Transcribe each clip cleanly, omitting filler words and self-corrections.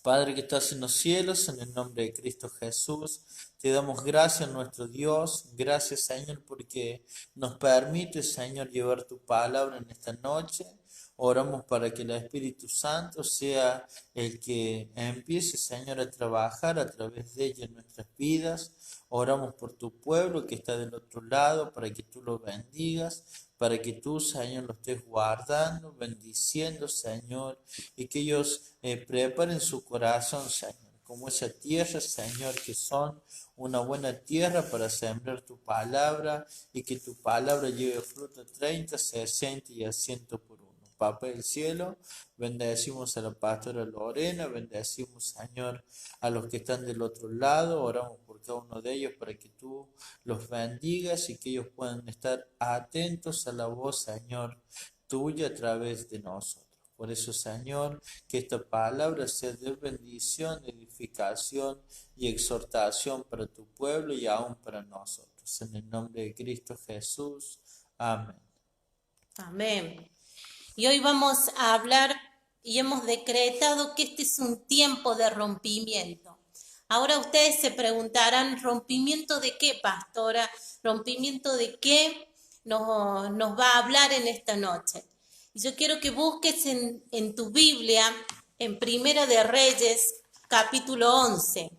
Padre que estás en los cielos, en el nombre de Cristo Jesús, te damos gracias, nuestro Dios. Gracias, Señor, porque nos permite, Señor, llevar tu palabra en esta noche. Oramos para que el Espíritu Santo sea el que empiece, Señor, a trabajar a través de ella en nuestras vidas. Oramos por tu pueblo que está del otro lado, para que tú lo bendigas, para que tú, Señor, lo estés guardando, bendiciendo, Señor, y que ellos preparen su corazón, Señor, como esa tierra, Señor, que son una buena tierra para sembrar tu palabra y que tu palabra lleve fruto 30, 60 y a 100 por uno. Papá del cielo, bendecimos a la pastora Lorena, bendecimos, Señor, a los que están del otro lado, oramos por cada uno de ellos para que tú los bendigas y que ellos puedan estar atentos a la voz, Señor, tuya a través de nosotros. Por eso, Señor, que esta palabra sea de bendición, edificación y exhortación para tu pueblo y aún para nosotros. En el nombre de Cristo Jesús. Amén. Amén. Y hoy vamos a hablar y hemos decretado que este es un tiempo de rompimiento. Ahora ustedes se preguntarán, ¿rompimiento de qué, pastora? ¿Rompimiento de qué nos va a hablar en esta noche? Y yo quiero que busques en tu Biblia, en Primera de Reyes, capítulo 11.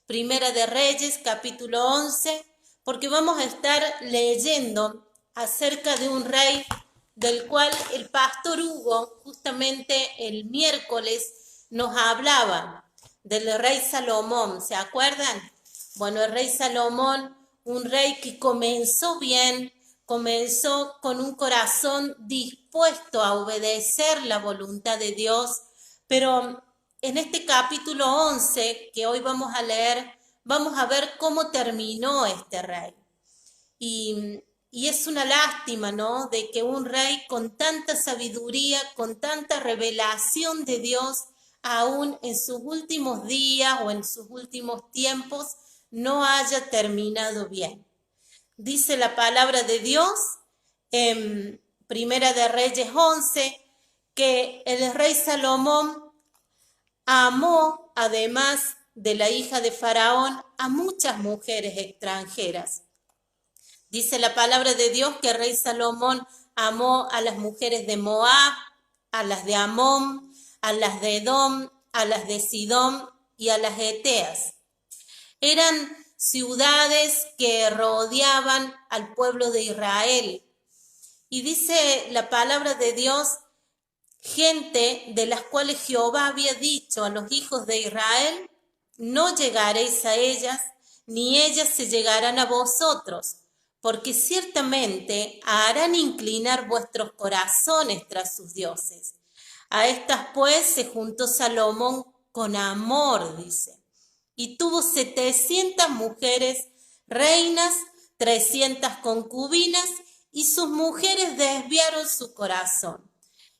Primera de Reyes, capítulo 11, porque vamos a estar leyendo acerca de un rey del cual el pastor Hugo justamente el miércoles nos hablaba, del rey Salomón, ¿se acuerdan? Bueno, el rey Salomón, un rey que comenzó bien, comenzó con un corazón dispuesto a obedecer la voluntad de Dios, pero en este capítulo 11 que hoy vamos a leer, vamos a ver cómo terminó este rey. Y es una lástima, ¿no? De que un rey con tanta sabiduría, con tanta revelación de Dios, aún en sus últimos días o en sus últimos tiempos, no haya terminado bien. Dice la palabra de Dios en Primera de Reyes 11 que el rey Salomón amó, además de la hija de Faraón, a muchas mujeres extranjeras. Dice la palabra de Dios que el rey Salomón amó a las mujeres de Moab, a las de Amón, a las de Edom, a las de Sidón y a las Eteas. Eran ciudades que rodeaban al pueblo de Israel. Y dice la palabra de Dios, gente de las cuales Jehová había dicho a los hijos de Israel, no llegaréis a ellas, ni ellas se llegarán a vosotros, porque ciertamente harán inclinar vuestros corazones tras sus dioses. A estas pues se juntó Salomón con amor, dice, y tuvo 700 mujeres reinas, 300 concubinas, y sus mujeres desviaron su corazón.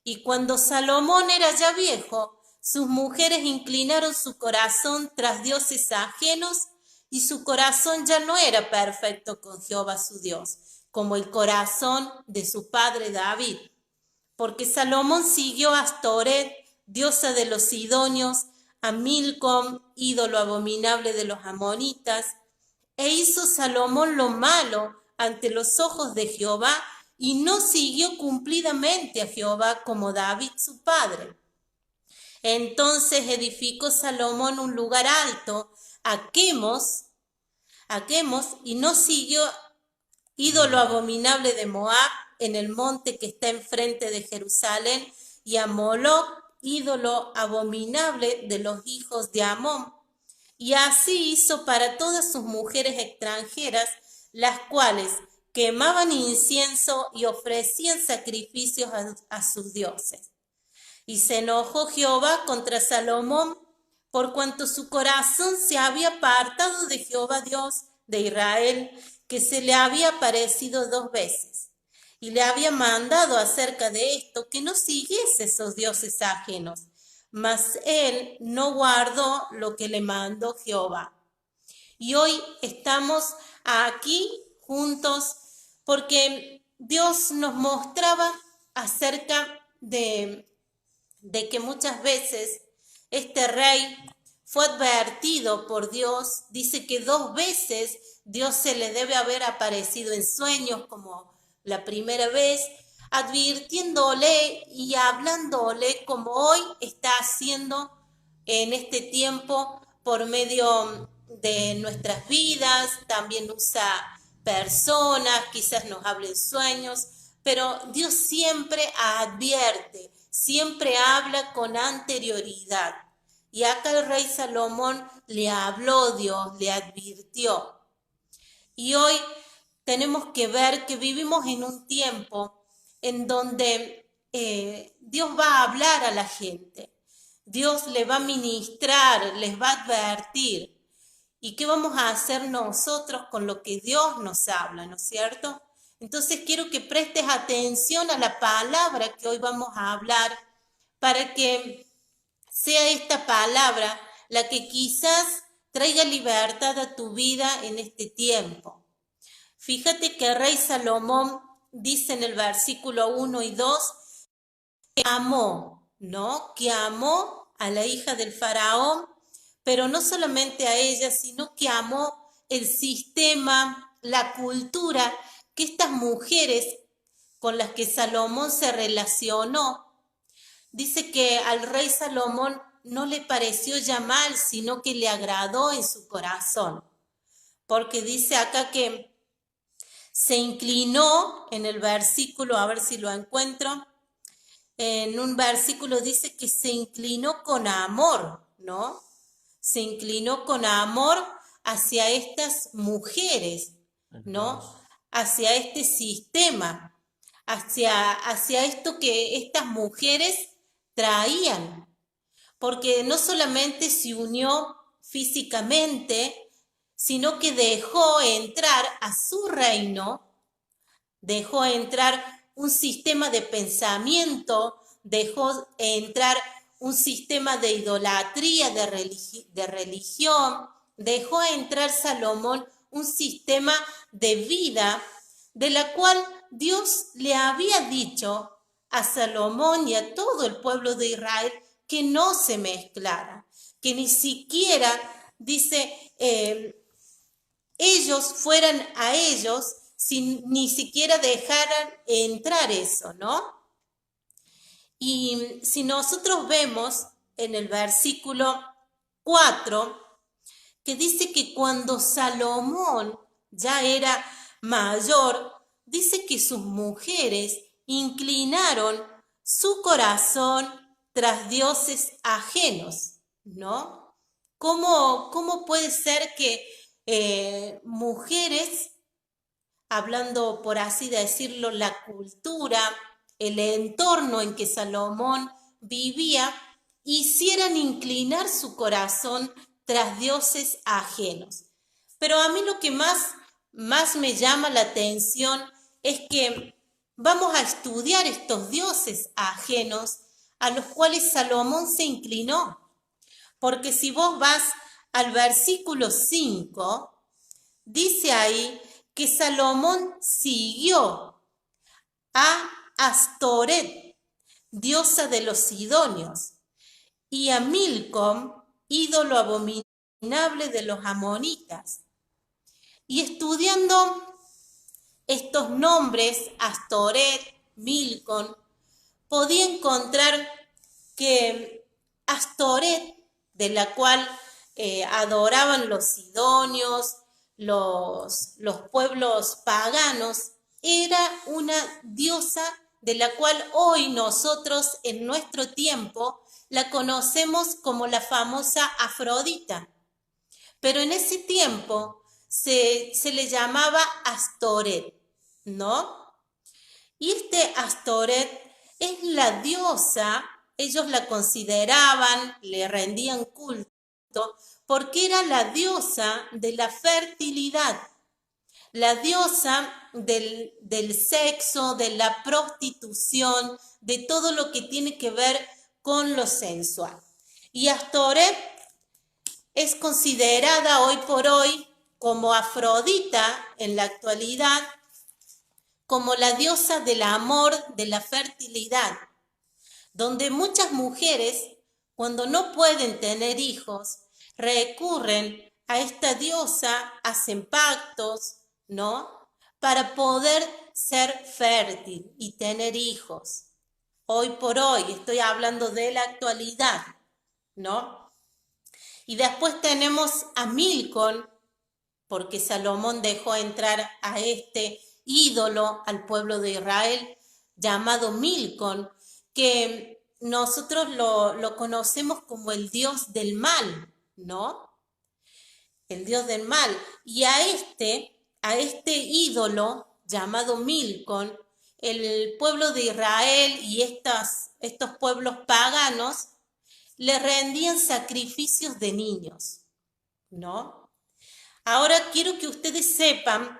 Y cuando Salomón era ya viejo, sus mujeres inclinaron su corazón tras dioses ajenos, y su corazón ya no era perfecto con Jehová su Dios, como el corazón de su padre David. Porque Salomón siguió a Astoret, diosa de los sidonios, a Milcom, ídolo abominable de los amonitas, e hizo Salomón lo malo ante los ojos de Jehová, y no siguió cumplidamente a Jehová como David su padre. Entonces edificó Salomón un lugar alto a Quemos, y no siguió ídolo abominable de Moab en el monte que está enfrente de Jerusalén, y a Moloc, ídolo abominable de los hijos de Amón. Y así hizo para todas sus mujeres extranjeras, las cuales quemaban incienso y ofrecían sacrificios a sus dioses. Y se enojó Jehová contra Salomón, por cuanto su corazón se había apartado de Jehová Dios de Israel, que se le había aparecido 2 veces. Y le había mandado acerca de esto que no siguiese esos dioses ajenos. Mas él no guardó lo que le mandó Jehová. Y hoy estamos aquí juntos porque Dios nos mostraba acerca de que muchas veces este rey fue advertido por Dios. Dice que 2 veces Dios se le debe haber aparecido en sueños, como la primera vez, advirtiéndole y hablándole como hoy está haciendo en este tiempo por medio de nuestras vidas. También usa personas, quizás nos hable en sueños, pero Dios siempre advierte, siempre habla con anterioridad. Y acá el rey Salomón le habló Dios, le advirtió. Y hoy tenemos que ver que vivimos en un tiempo en donde Dios va a hablar a la gente. Dios le va a ministrar, les va a advertir. ¿Y qué vamos a hacer nosotros con lo que Dios nos habla, no es cierto? Entonces quiero que prestes atención a la palabra que hoy vamos a hablar, para que sea esta palabra la que quizás traiga libertad a tu vida en este tiempo. Fíjate que el rey Salomón dice en el versículo 1 y 2 que amó, ¿no? Que amó a la hija del faraón, pero no solamente a ella, sino que amó el sistema, la cultura que estas mujeres con las que Salomón se relacionó. Dice que al rey Salomón no le pareció ya mal, sino que le agradó en su corazón. Porque dice acá que se inclinó en el versículo, a ver si lo encuentro, en un versículo dice que se inclinó con amor, ¿no? Se inclinó con amor hacia estas mujeres, ¿no? Hacia este sistema, hacia esto que estas mujeres traían. Porque no solamente se unió físicamente, sino que dejó entrar a su reino, dejó entrar un sistema de pensamiento, dejó entrar un sistema de idolatría, de religión, dejó entrar Salomón un sistema de vida de la cual Dios le había dicho a Salomón y a todo el pueblo de Israel que no se mezclara, que ni siquiera, dice, ellos fueran a ellos, sin ni siquiera dejaran entrar eso, ¿no? Y si nosotros vemos en el versículo 4, que dice que cuando Salomón ya era mayor, dice que sus mujeres inclinaron su corazón tras dioses ajenos, ¿no? ¿Cómo puede ser que mujeres, hablando por así decirlo, la cultura, el entorno en que Salomón vivía, hicieran inclinar su corazón tras dioses ajenos? Pero a mí lo que más me llama la atención es que vamos a estudiar estos dioses ajenos a los cuales Salomón se inclinó. Porque si vos vas al versículo 5, dice ahí que Salomón siguió a Astoret, diosa de los sidonios, y a Milcom, ídolo abominable de los amonitas. Y estudiando estos nombres, Astoret, Milcom, podía encontrar que Astoret, de la cual adoraban los sidonios, los pueblos paganos, era una diosa de la cual hoy nosotros en nuestro tiempo la conocemos como la famosa Afrodita. Pero en ese tiempo se le llamaba Astoret, ¿no? Y este Astoret es la diosa, ellos la consideraban, le rendían culto, porque era la diosa de la fertilidad, la diosa del sexo, de la prostitución, de todo lo que tiene que ver con lo sensual. Y Astoret es considerada hoy por hoy como Afrodita en la actualidad, como la diosa del amor, de la fertilidad, donde muchas mujeres cuando no pueden tener hijos, recurren a esta diosa, hacen pactos, ¿no? Para poder ser fértil y tener hijos. Hoy por hoy, estoy hablando de la actualidad, ¿no? Y después tenemos a Milcom, porque Salomón dejó entrar a este ídolo al pueblo de Israel llamado Milcom, que nosotros lo conocemos como el dios del mal, ¿no? El dios del mal. Y a este ídolo llamado Milcom, el pueblo de Israel y estos pueblos paganos le rendían sacrificios de niños, ¿no? Ahora quiero que ustedes sepan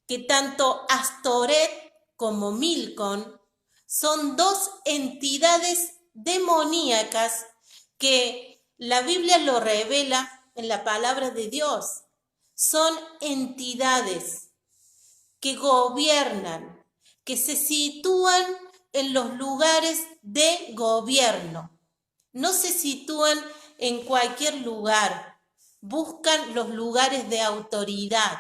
que tanto Astoret como Milcom son dos entidades demoníacas que la Biblia lo revela en la palabra de Dios. Son entidades que gobiernan, que se sitúan en los lugares de gobierno. No se sitúan en cualquier lugar, buscan los lugares de autoridad.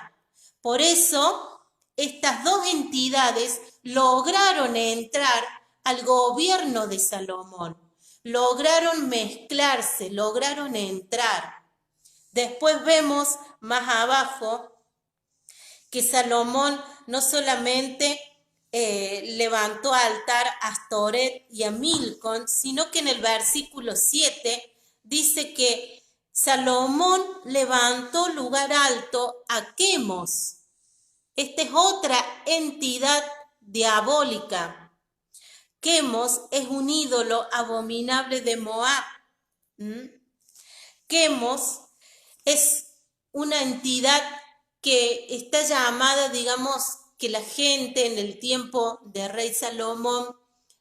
Por eso, estas dos entidades lograron entrar al gobierno de Salomón, lograron mezclarse, lograron entrar. Después vemos más abajo que Salomón no solamente levantó altar a Astoret y a Milcom, sino que en el versículo 7 dice que Salomón levantó lugar alto a Quemos. Esta es otra entidad diabólica. Quemos es un ídolo abominable de Moab. Quemos es una entidad que está llamada, digamos, que la gente en el tiempo de rey Salomón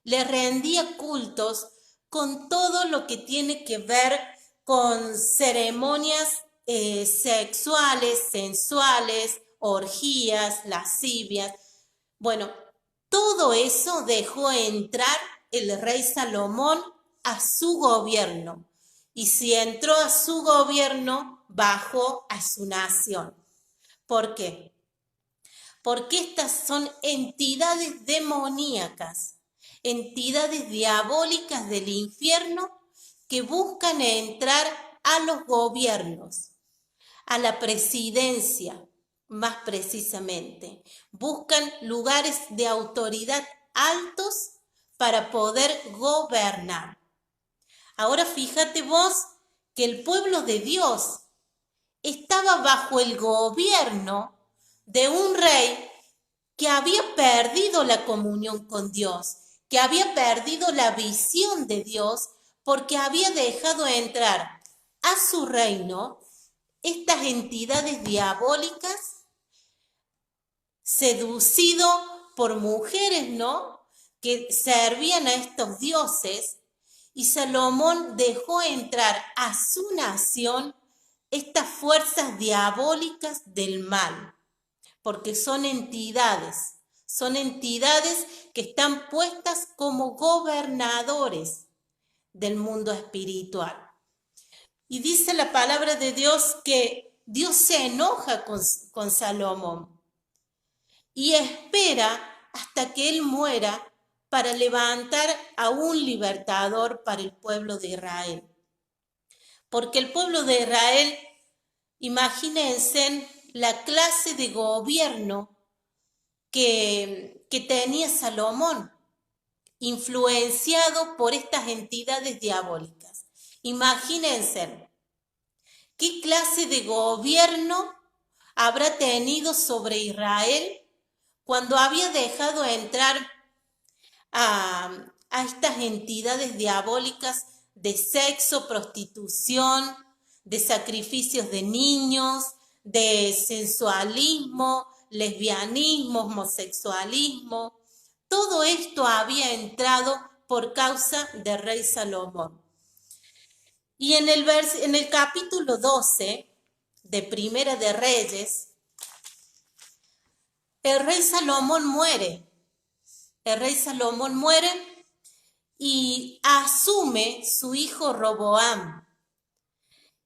le rendía cultos con todo lo que tiene que ver con ceremonias sexuales, sensuales, orgías, lascivias. Bueno, todo eso dejó entrar el rey Salomón a su gobierno. Y si entró a su gobierno, bajó a su nación. ¿Por qué? Porque estas son entidades demoníacas, entidades diabólicas del infierno que buscan entrar a los gobiernos, a la presidencia, más precisamente. Buscan lugares de autoridad altos para poder gobernar. Ahora fíjate vos que el pueblo de Dios estaba bajo el gobierno de un rey que había perdido la comunión con Dios, que había perdido la visión de Dios porque había dejado entrar a su reino estas entidades diabólicas, seducido por mujeres, ¿no?, que servían a estos dioses, y Salomón dejó entrar a su nación estas fuerzas diabólicas del mal, porque son entidades que están puestas como gobernadores del mundo espiritual. Y dice la palabra de Dios que Dios se enoja con Salomón y espera hasta que él muera para levantar a un libertador para el pueblo de Israel. Porque el pueblo de Israel, imagínense la clase de gobierno que tenía Salomón, influenciado por estas entidades diabólicas. Imagínense qué clase de gobierno habrá tenido sobre Israel cuando había dejado entrar a estas entidades diabólicas de sexo, prostitución, de sacrificios de niños, de sensualismo, lesbianismo, homosexualismo. Todo esto había entrado por causa del rey Salomón. Y en el capítulo 12 de Primera de Reyes, el rey Salomón muere. El rey Salomón muere y asume su hijo Roboam.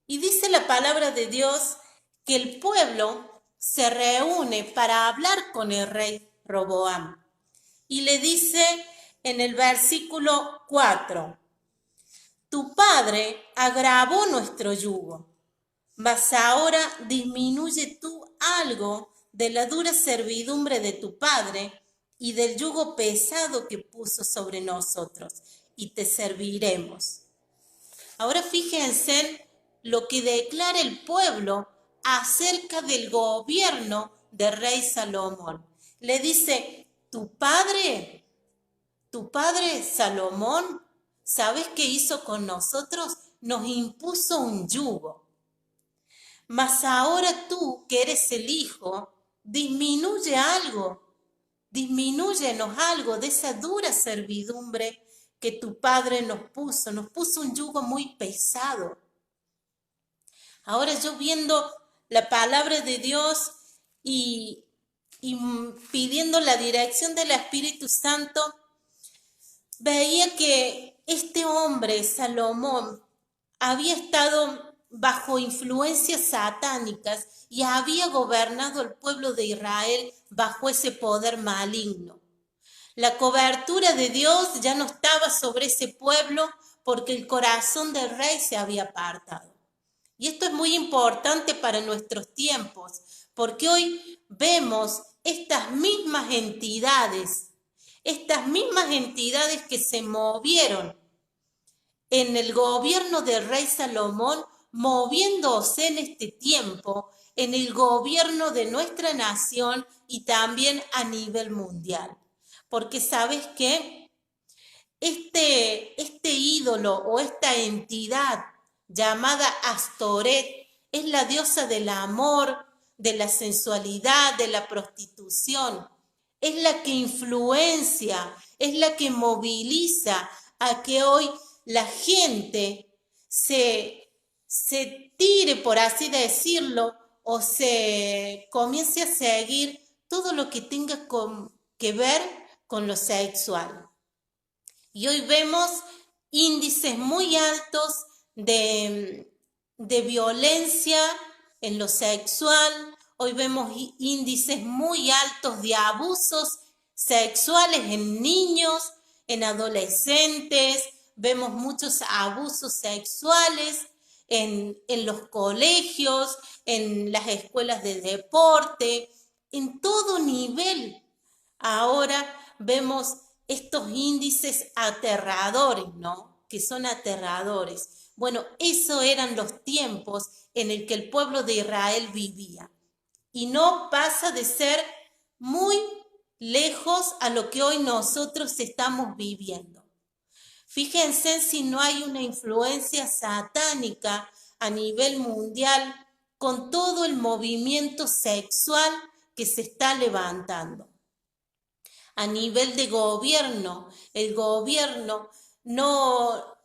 Y dice la palabra de Dios que el pueblo se reúne para hablar con el rey Roboam. Y le dice en el versículo 4, tu padre agravó nuestro yugo, mas ahora disminuye tú algo de la dura servidumbre de tu padre y del yugo pesado que puso sobre nosotros, y te serviremos. Ahora fíjense lo que declara el pueblo acerca del gobierno del rey Salomón. Le dice, tu padre Salomón, ¿sabes qué hizo con nosotros? Nos impuso un yugo. Mas ahora tú, que eres el hijo, disminúyenos algo de esa dura servidumbre que tu padre nos puso un yugo muy pesado. Ahora yo viendo la palabra de Dios y pidiendo la dirección del Espíritu Santo, veía que este hombre, Salomón, había estado bajo influencias satánicas y había gobernado el pueblo de Israel bajo ese poder maligno. La cobertura de Dios ya no estaba sobre ese pueblo porque el corazón del rey se había apartado. Y esto es muy importante para nuestros tiempos, porque hoy vemos estas mismas entidades que se movieron en el gobierno del rey Salomón, moviéndose en este tiempo en el gobierno de nuestra nación y también a nivel mundial. Porque sabes que este ídolo o esta entidad llamada Astoret es la diosa del amor, de la sensualidad, de la prostitución. Es la que influencia, es la que moviliza a que hoy la gente se tire, por así decirlo, o se comience a seguir todo lo que tenga que ver con lo sexual. Y hoy vemos índices muy altos de violencia en lo sexual. Hoy vemos índices muy altos de abusos sexuales en niños, en adolescentes. Vemos muchos abusos sexuales en los colegios, en las escuelas de deporte, en todo nivel. Ahora vemos estos índices aterradores, ¿no? Que son aterradores. Bueno, esos eran los tiempos en el que el pueblo de Israel vivía. Y no pasa de ser muy lejos a lo que hoy nosotros estamos viviendo. Fíjense si no hay una influencia satánica a nivel mundial con todo el movimiento sexual que se está levantando. A nivel de gobierno, el gobierno no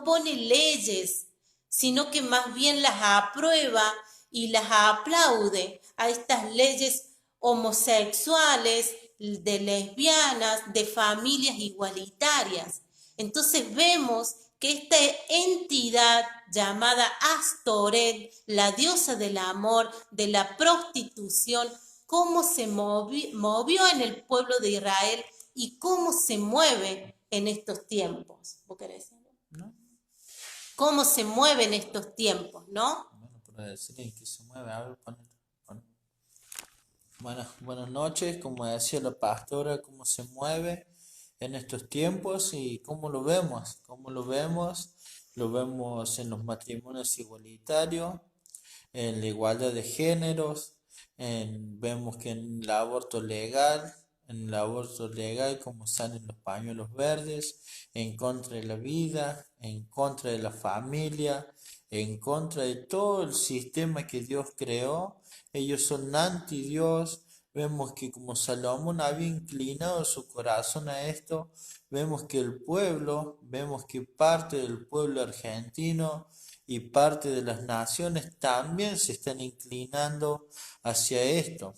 pone leyes, sino que más bien las aprueba y las aplaude a estas leyes homosexuales, de lesbianas, de familias igualitarias. Entonces vemos que esta entidad llamada Astoret, la diosa del amor, de la prostitución, cómo se movió en el pueblo de Israel y cómo se mueve en estos tiempos. ¿Vos querés decirlo? ¿No? ¿Cómo se mueve en estos tiempos, no? Bueno, para decir en qué se mueve, a ver, buenas noches, como decía la pastora, cómo se mueve en estos tiempos y cómo lo vemos. Lo vemos en los matrimonios igualitarios, en la igualdad de géneros, vemos que en el aborto legal, como salen los pañuelos verdes, en contra de la vida, en contra de la familia, en contra de todo el sistema que Dios creó. Ellos son anti Dios. Vemos que como Salomón había inclinado su corazón a esto, vemos que parte del pueblo argentino y parte de las naciones también se están inclinando hacia esto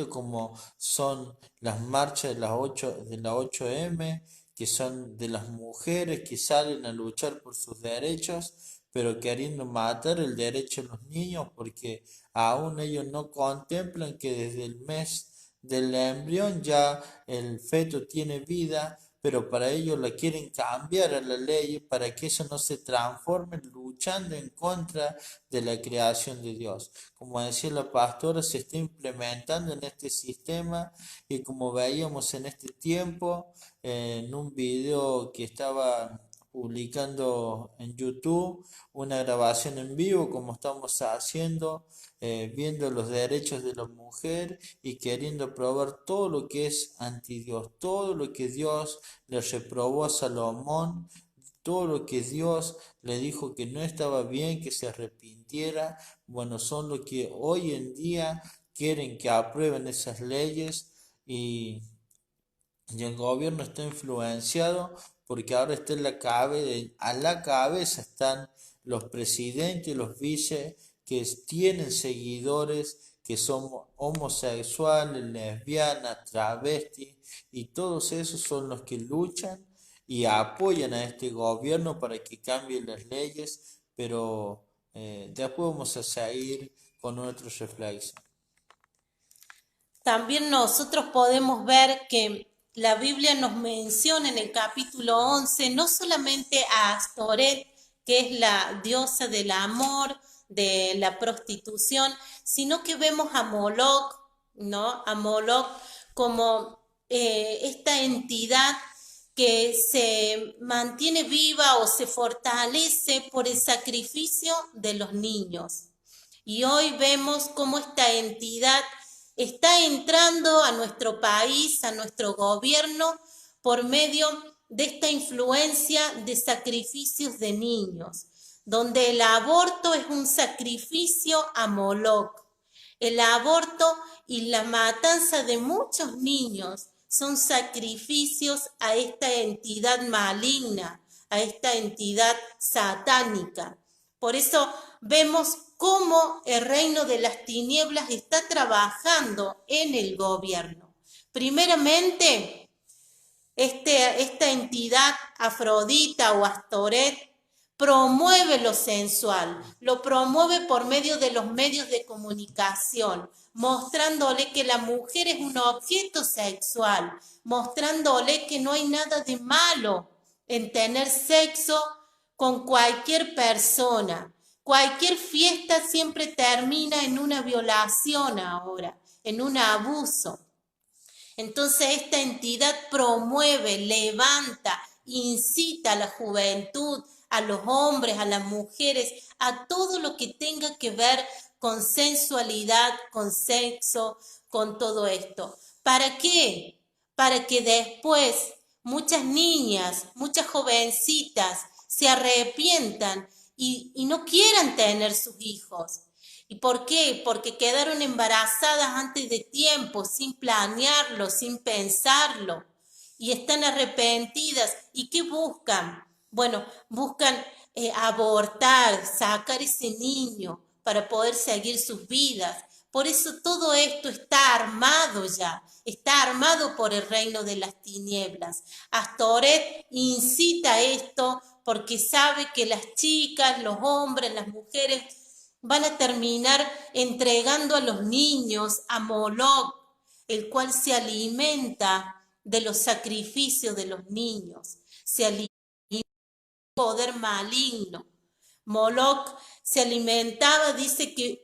como son las marchas de la 8M, que son de las mujeres que salen a luchar por sus derechos, pero queriendo matar el derecho de los niños porque aún ellos no contemplan que desde el mes del embrión ya el feto tiene vida, pero para ello la quieren cambiar a la ley para que eso no se transforme luchando en contra de la creación de Dios. Como decía la pastora, se está implementando en este sistema y como veíamos en este tiempo, en un video que estaba publicando en YouTube, una grabación en vivo como estamos haciendo, viendo los derechos de la mujer y queriendo probar todo lo que es anti Dios, todo lo que Dios le reprobó a Salomón, todo lo que Dios le dijo que no estaba bien, que se arrepintiera. Bueno, son lo que hoy en día quieren que aprueben esas leyes y el gobierno está influenciado porque ahora está en a la cabeza están los presidentes y los vice que tienen seguidores que son homosexuales, lesbianas, travestis y todos esos son los que luchan y apoyan a este gobierno para que cambien las leyes, pero después vamos a seguir con nuestra reflexión. También nosotros podemos ver que la Biblia nos menciona en el capítulo 11 no solamente a Astoret, que es la diosa del amor, de la prostitución, sino que vemos a Moloch, ¿no? A Moloch como esta entidad que se mantiene viva o se fortalece por el sacrificio de los niños. Y hoy vemos cómo esta entidad está entrando a nuestro país, a nuestro gobierno, por medio de esta influencia de sacrificios de niños, donde el aborto es un sacrificio a Moloch. El aborto y la matanza de muchos niños son sacrificios a esta entidad maligna, a esta entidad satánica. Por eso vemos cómo el reino de las tinieblas está trabajando en el gobierno. Primeramente, esta entidad Afrodita o Astoret promueve lo sensual, lo promueve por medio de los medios de comunicación, mostrándole que la mujer es un objeto sexual, mostrándole que no hay nada de malo en tener sexo con cualquier persona. Cualquier fiesta siempre termina en una violación ahora, en un abuso. Entonces esta entidad promueve, levanta, incita a la juventud, a los hombres, a las mujeres, a todo lo que tenga que ver con sensualidad, con sexo, con todo esto. ¿Para qué? Para que después muchas niñas, muchas jovencitas se arrepientan y no quieran tener sus hijos. ¿Y por qué? Porque quedaron embarazadas antes de tiempo, sin planearlo, sin pensarlo, y están arrepentidas. ¿Y qué buscan? Bueno, buscan abortar, sacar ese niño para poder seguir sus vidas. Por eso todo esto está armado ya, está armado por el reino de las tinieblas. Astoret incita esto porque sabe que las chicas, los hombres, las mujeres van a terminar entregando a los niños a Moloch, el cual se alimenta de los sacrificios de los niños, se alimenta del poder maligno. Moloch se alimentaba, dice que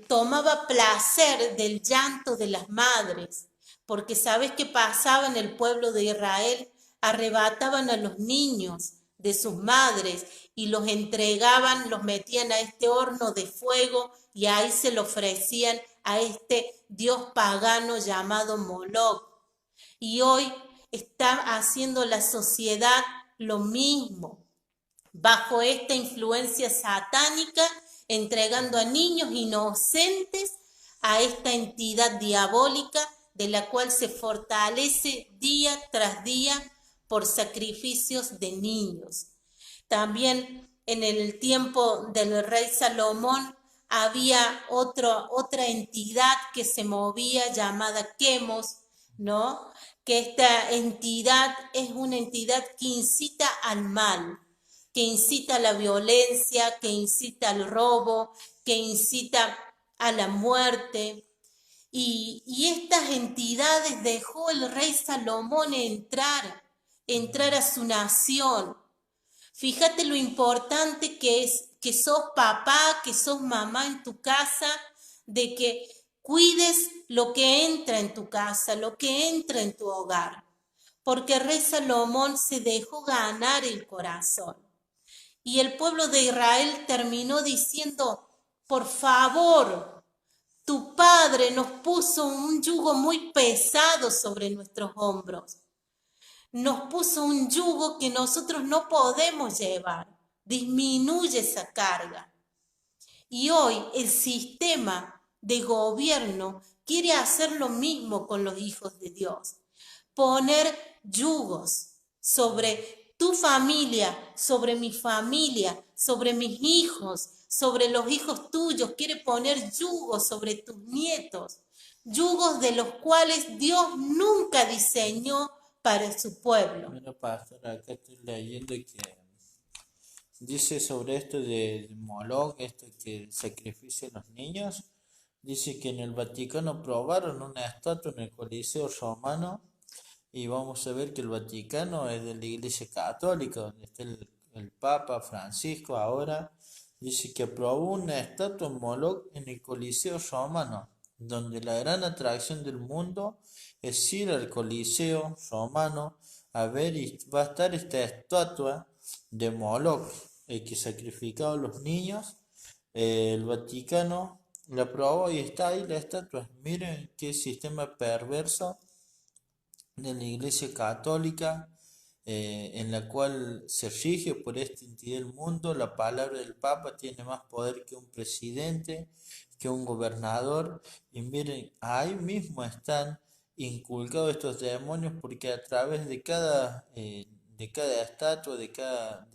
tomaba placer del llanto de las madres, porque sabes qué pasaba en el pueblo de Israel, arrebataban a los niños de sus madres y los entregaban, los metían a este horno de fuego y ahí se lo ofrecían a este dios pagano llamado Moloch. Y hoy está haciendo la sociedad lo mismo, bajo esta influencia satánica, entregando a niños inocentes a esta entidad diabólica de la cual se fortalece día tras día por sacrificios de niños. También en el tiempo del rey Salomón había otra entidad que se movía llamada Quemos, ¿no? Que esta entidad es una entidad que incita al mal, que incita a la violencia, que incita al robo, que incita a la muerte. Y estas entidades dejó el rey Salomón entrar a su nación. Fíjate lo importante que es que sos papá, que sos mamá en tu casa, de que cuides lo que entra en tu casa, lo que entra en tu hogar. Porque el rey Salomón se dejó ganar el corazón. Y el pueblo de Israel terminó diciendo, por favor, tu padre nos puso un yugo muy pesado sobre nuestros hombros. Nos puso un yugo que nosotros no podemos llevar. Disminuye esa carga. Y hoy el sistema de gobierno quiere hacer lo mismo con los hijos de Dios. Poner yugos sobre tu familia, sobre mi familia, sobre mis hijos, sobre los hijos tuyos. Quiere poner yugos sobre tus nietos. Yugos de los cuales Dios nunca diseñó para su pueblo. Mira, pastor, acá estoy leyendo que dice sobre esto de Moloch, esto que sacrificia a los niños. Dice que en el Vaticano probaron una estatua en el Coliseo Romano y vamos a ver que el Vaticano es de la Iglesia Católica, donde está el Papa Francisco ahora. Dice que aprobó una estatua en Moloch en el Coliseo Romano, donde la gran atracción del mundo es ir al Coliseo Romano a ver y va a estar esta estatua de Moloch, el que sacrificaba a los niños. El Vaticano la aprobó y está ahí la estatua. Miren qué sistema perverso de la Iglesia Católica, en la cual se rige por esta entidad del mundo. La palabra del Papa tiene más poder que un presidente, que un gobernador. Y miren, ahí mismo están inculcados estos demonios, porque a través de cada estatua, de cada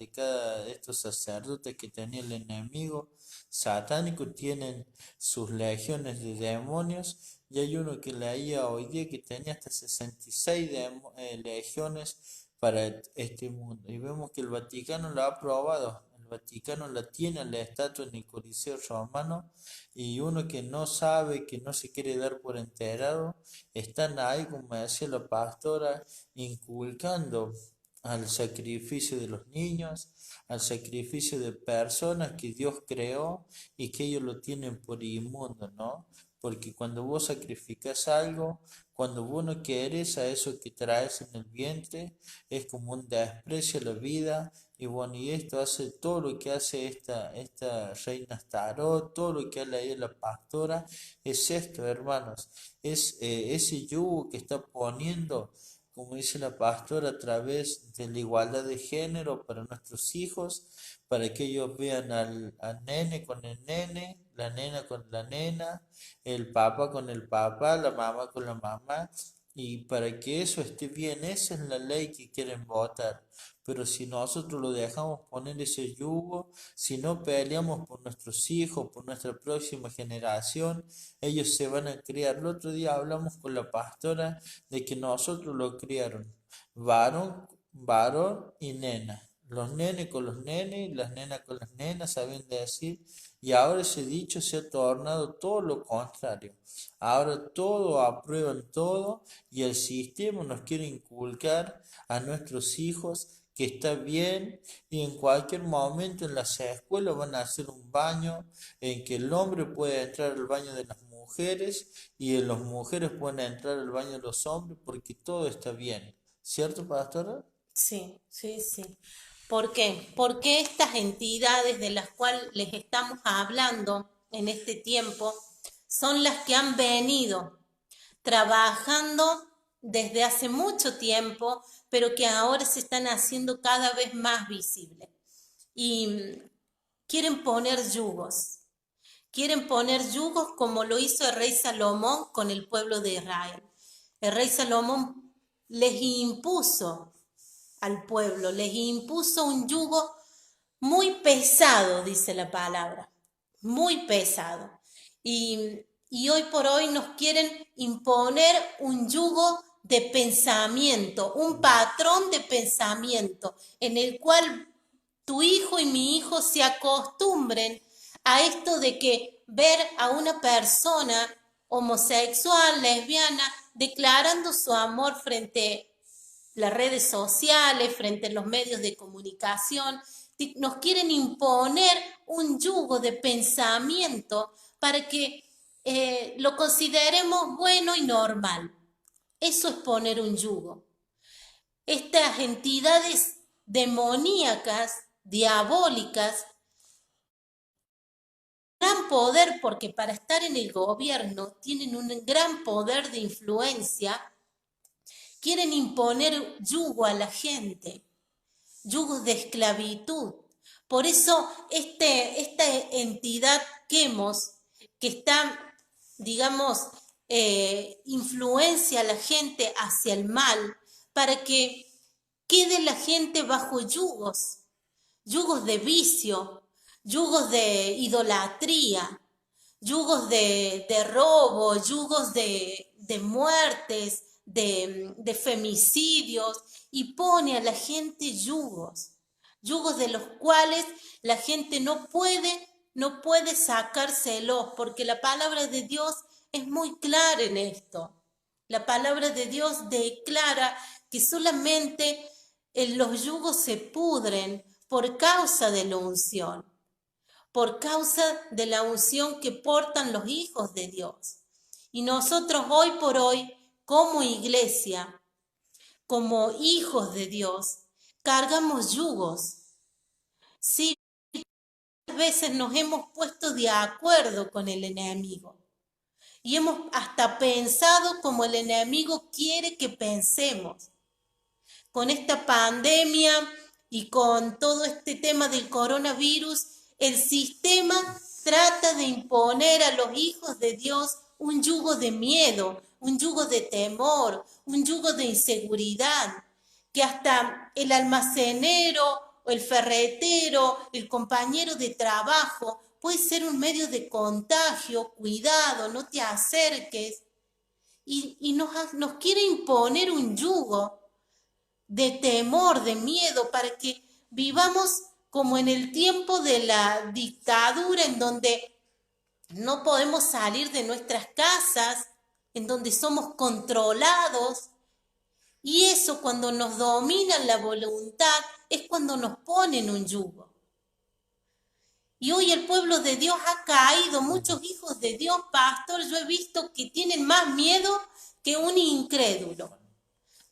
de estos sacerdotes que tenía el enemigo satánico, tienen sus legiones de demonios. Y hay uno que leía hoy día que tenía hasta 66 legiones para este mundo. Y vemos que el Vaticano lo ha aprobado. El Vaticano la tiene la estatua en el Coliseo Romano. Y uno que no sabe, que no se quiere dar por enterado, están ahí, como decía la pastora, inculcando al sacrificio de los niños, al sacrificio de personas que Dios creó y que ellos lo tienen por inmundo, ¿no? Porque cuando vos sacrificas algo, cuando vos no quieres a eso que traes en el vientre, es como un desprecio a la vida. Y bueno, y esto hace todo lo que hace esta reina Tarot, todo lo que ha leído la pastora, es esto, hermanos, es ese yugo que está poniendo, como dice la pastora, a través de la igualdad de género para nuestros hijos, para que ellos vean al nene con el nene, la nena con la nena, el papá con el papá, la mamá con la mamá, y para que eso esté bien, esa es la ley que quieren votar. Pero si nosotros lo dejamos poner ese yugo, si no peleamos por nuestros hijos, por nuestra próxima generación, ellos se van a criar. El otro día hablamos con la pastora de que nosotros lo criaron, varón y nena. Los nenes con los nenes, las nenas con las nenas, saben decir, y ahora ese dicho se ha tornado todo lo contrario. Ahora todo aprueban todo y el sistema nos quiere inculcar a nuestros hijos que está bien, y en cualquier momento en las escuelas van a hacer un baño en que el hombre puede entrar al baño de las mujeres y las mujeres pueden entrar al baño de los hombres, porque todo está bien. ¿Cierto, pastora? Sí, sí, sí. ¿Por qué? Porque estas entidades de las cuales les estamos hablando en este tiempo son las que han venido trabajando desde hace mucho tiempo, pero que ahora se están haciendo cada vez más visibles. Y quieren poner yugos como lo hizo el rey Salomón con el pueblo de Israel. El rey Salomón les impuso al pueblo, les impuso un yugo muy pesado, dice la palabra, muy pesado. Y hoy por hoy nos quieren imponer un yugo de pensamiento, un patrón de pensamiento en el cual tu hijo y mi hijo se acostumbren a esto de que ver a una persona homosexual, lesbiana, declarando su amor frente a las redes sociales, frente a los medios de comunicación, nos quieren imponer un yugo de pensamiento para que lo consideremos bueno y normal. Eso es poner un yugo. Estas entidades demoníacas, diabólicas, gran poder porque para estar en el gobierno tienen un gran poder de influencia, quieren imponer yugo a la gente, yugos de esclavitud. Por eso esta entidad que está, digamos, influencia a la gente hacia el mal, para que quede la gente bajo yugos de vicio, yugos de idolatría, yugos de robo, yugos de muertes, de femicidios, y pone a la gente yugos de los cuales la gente no puede sacárselos, porque la palabra de Dios es muy clara en esto. La palabra de Dios declara que solamente los yugos se pudren por causa de la unción, por causa de la unción que portan los hijos de Dios. Y nosotros hoy por hoy, como iglesia, como hijos de Dios, cargamos yugos. Sí, muchas veces nos hemos puesto de acuerdo con el enemigo y hemos hasta pensado como el enemigo quiere que pensemos. Con esta pandemia y con todo este tema del coronavirus, el sistema trata de imponer a los hijos de Dios un yugo de miedo, un yugo de temor, un yugo de inseguridad, que hasta el almacenero o el ferretero, el compañero de trabajo, puede ser un medio de contagio. Cuidado, no te acerques. Y nos quiere imponer un yugo de temor, de miedo, para que vivamos como en el tiempo de la dictadura, en donde no podemos salir de nuestras casas, en donde somos controlados. Y eso, cuando nos dominan la voluntad, es cuando nos ponen un yugo. Y hoy el pueblo de Dios ha caído, muchos hijos de Dios, pastor, yo he visto que tienen más miedo que un incrédulo.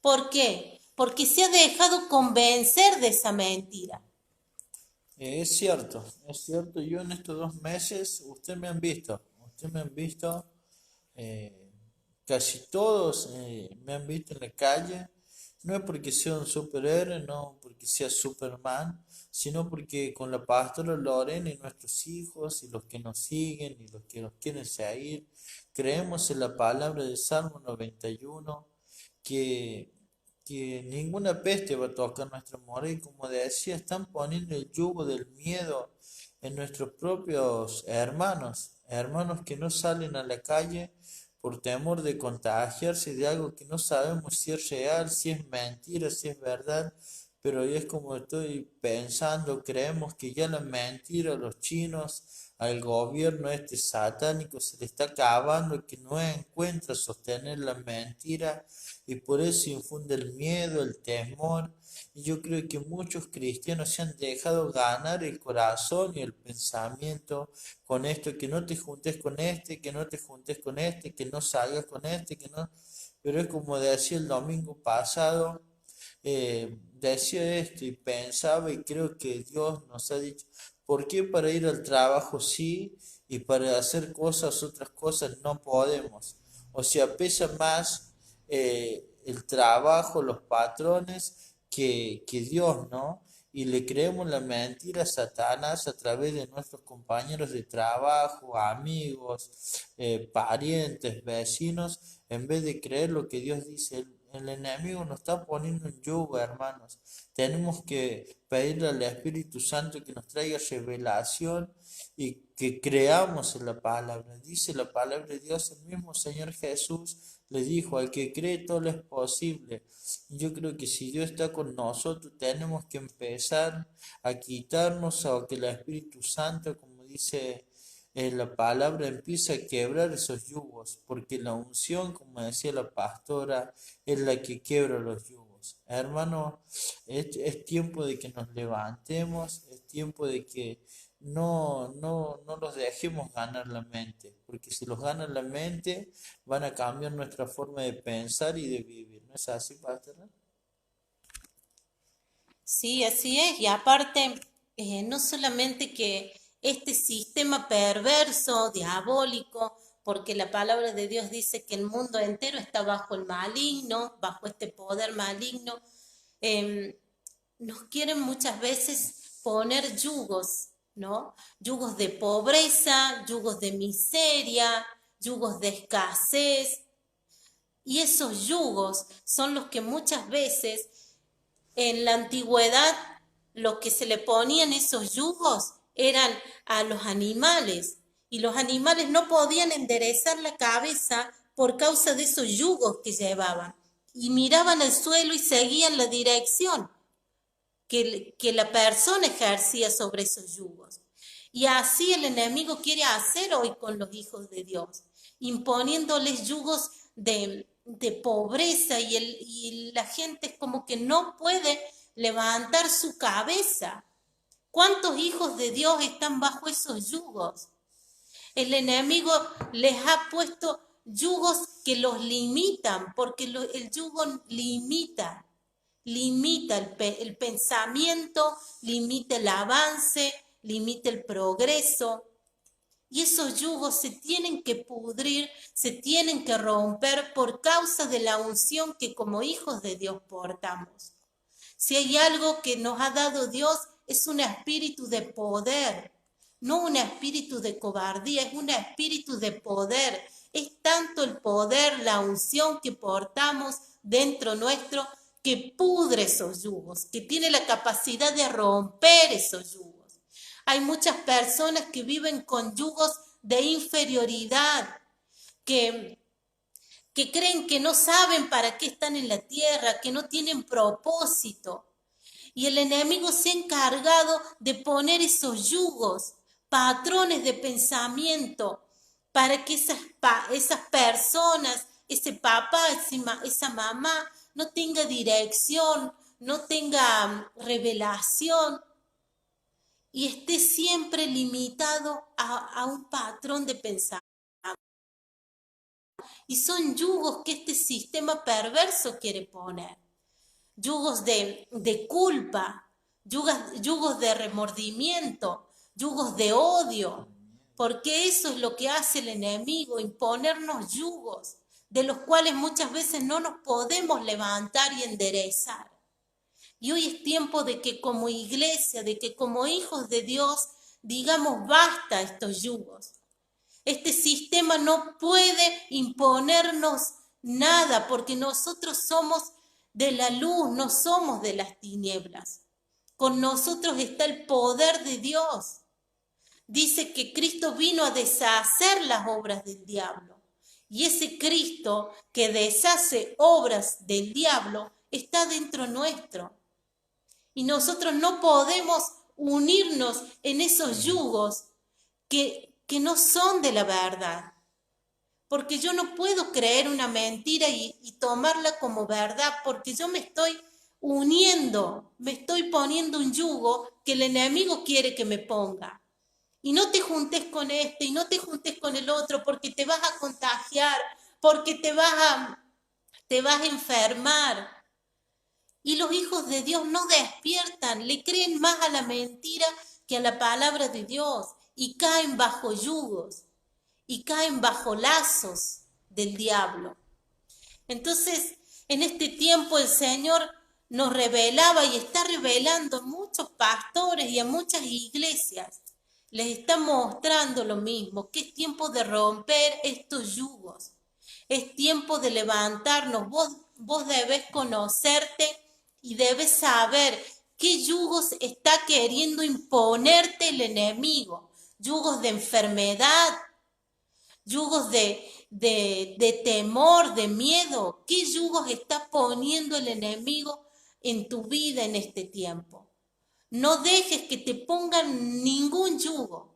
¿Por qué? Porque se ha dejado convencer de esa mentira. Es cierto, es cierto. Yo en estos 2 meses, ustedes me han visto, eh, casi todos me han visto en la calle. No es porque sea un superhéroe, no porque sea Superman, sino porque con la pastora Lorena y nuestros hijos y los que nos siguen y los que nos quieren seguir, creemos en la palabra de Salmo 91 que, que ninguna peste va a tocar nuestra morada y como decía, están poniendo el yugo del miedo en nuestros propios hermanos que no salen a la calle por temor de contagiarse de algo que no sabemos si es real, si es mentira, si es verdad, pero es como estoy pensando, creemos que ya la mentira a los chinos, al gobierno este satánico se le está acabando, que no encuentra sostener la mentira y por eso infunde el miedo, el temor. Y yo creo que muchos cristianos se han dejado ganar el corazón y el pensamiento con esto, que no te juntes con este, que no te juntes con este, que no salgas con este, que no... Pero es como decía el domingo pasado, decía esto y pensaba y creo que Dios nos ha dicho, ¿por qué para ir al trabajo sí y para hacer otras cosas no podemos? O sea, pesa más el trabajo, los patrones, que Dios, ¿no? Y le creemos la mentira a Satanás a través de nuestros compañeros de trabajo, amigos, parientes, vecinos, en vez de creer lo que Dios dice. El enemigo nos está poniendo en yugo, hermanos. Tenemos que pedirle al Espíritu Santo que nos traiga revelación y que creamos en la palabra. Dice la palabra de Dios, el mismo Señor Jesús le dijo, al que cree todo le es posible. Yo creo que si Dios está con nosotros, tenemos que empezar a quitarnos, a que el Espíritu Santo, como dice la palabra, empiece a quebrar esos yugos, porque la unción, como decía la pastora, es la que quiebra los yugos. Hermano, es tiempo de que nos levantemos, es tiempo de que no los dejemos ganar la mente, porque si los ganan la mente, van a cambiar nuestra forma de pensar y de vivir. ¿No es así, pastora? Sí, así es. Y aparte, no solamente que este sistema perverso, diabólico, porque la palabra de Dios dice que el mundo entero está bajo el maligno, bajo este poder maligno, em, nos quieren muchas veces poner yugos, ¿no? Yugos de pobreza, yugos de miseria, yugos de escasez. Y esos yugos son los que muchas veces en la antigüedad lo que se le ponían esos yugos eran a los animales y los animales no podían enderezar la cabeza por causa de esos yugos que llevaban y miraban al suelo y seguían la dirección que la persona ejercía sobre esos yugos. Y así el enemigo quiere hacer hoy con los hijos de Dios, imponiéndoles yugos de pobreza y la gente es como que no puede levantar su cabeza. ¿Cuántos hijos de Dios están bajo esos yugos? El enemigo les ha puesto yugos que los limitan, porque el yugo limita el pensamiento, limita el avance, limita el progreso. Y esos yugos se tienen que pudrir, se tienen que romper por causa de la unción que como hijos de Dios portamos. Si hay algo que nos ha dado Dios, es un espíritu de poder, no un espíritu de cobardía, es un espíritu de poder. Es tanto el poder, la unción que portamos dentro nuestro que pudre esos yugos, que tiene la capacidad de romper esos yugos. Hay muchas personas que viven con yugos de inferioridad, que, que creen que no saben para qué están en la tierra, que no tienen propósito. Y el enemigo se ha encargado de poner esos yugos, patrones de pensamiento, para que esas personas, ese papá, esa mamá, no tenga dirección, no tenga revelación y esté siempre limitado a un patrón de pensamiento. Y son yugos que este sistema perverso quiere poner. Yugos de culpa, yugos de remordimiento, yugos de odio, porque eso es lo que hace el enemigo, imponernos yugos de los cuales muchas veces no nos podemos levantar y enderezar. Y hoy es tiempo de que como iglesia, de que como hijos de Dios, digamos basta a estos yugos. Este sistema no puede imponernos nada porque nosotros somos de la luz, no somos de las tinieblas. Con nosotros está el poder de Dios. Dice que Cristo vino a deshacer las obras del diablo. Y ese Cristo que deshace obras del diablo está dentro nuestro. Y nosotros no podemos unirnos en esos yugos que no son de la verdad. Porque yo no puedo creer una mentira y tomarla como verdad, porque yo me estoy uniendo, me estoy poniendo un yugo que el enemigo quiere que me ponga. Y no te juntes con este y no te juntes con el otro porque te vas a contagiar, porque te vas a enfermar. Y los hijos de Dios no despiertan, le creen más a la mentira que a la palabra de Dios y caen bajo yugos y caen bajo lazos del diablo. Entonces, en este tiempo el Señor nos revelaba y está revelando a muchos pastores y a muchas iglesias. Les está mostrando lo mismo, que es tiempo de romper estos yugos. Es tiempo de levantarnos. Vos debes conocerte y debes saber qué yugos está queriendo imponerte el enemigo. Yugos de enfermedad, yugos de temor, de miedo. ¿Qué yugos está poniendo el enemigo en tu vida en este tiempo? No dejes que te pongan ningún yugo.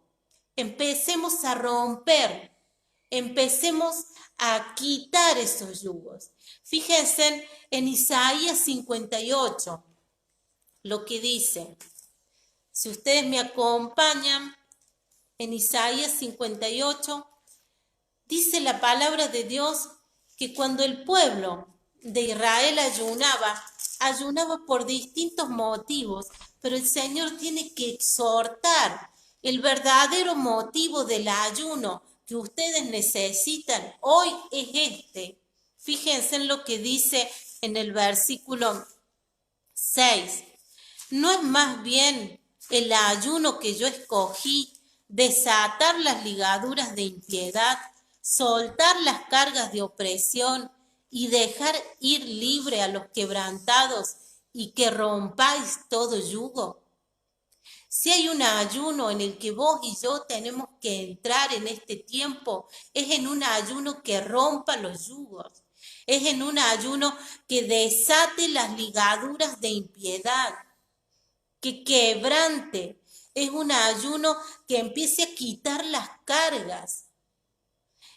Empecemos a romper, empecemos a quitar esos yugos. Fíjense en Isaías 58, lo que dice. Si ustedes me acompañan en Isaías 58, dice la palabra de Dios que cuando el pueblo de Israel ayunaba por distintos motivos, pero el Señor tiene que exhortar el verdadero motivo del ayuno que ustedes necesitan hoy es este. Fíjense en lo que dice en el versículo 6. ¿No es más bien el ayuno que yo escogí desatar las ligaduras de impiedad, soltar las cargas de opresión y dejar ir libre a los quebrantados y que rompáis todo yugo? Si hay un ayuno en el que vos y yo tenemos que entrar en este tiempo, es en un ayuno que rompa los yugos, es en un ayuno que desate las ligaduras de impiedad, que quebrante, es un ayuno que empiece a quitar las cargas.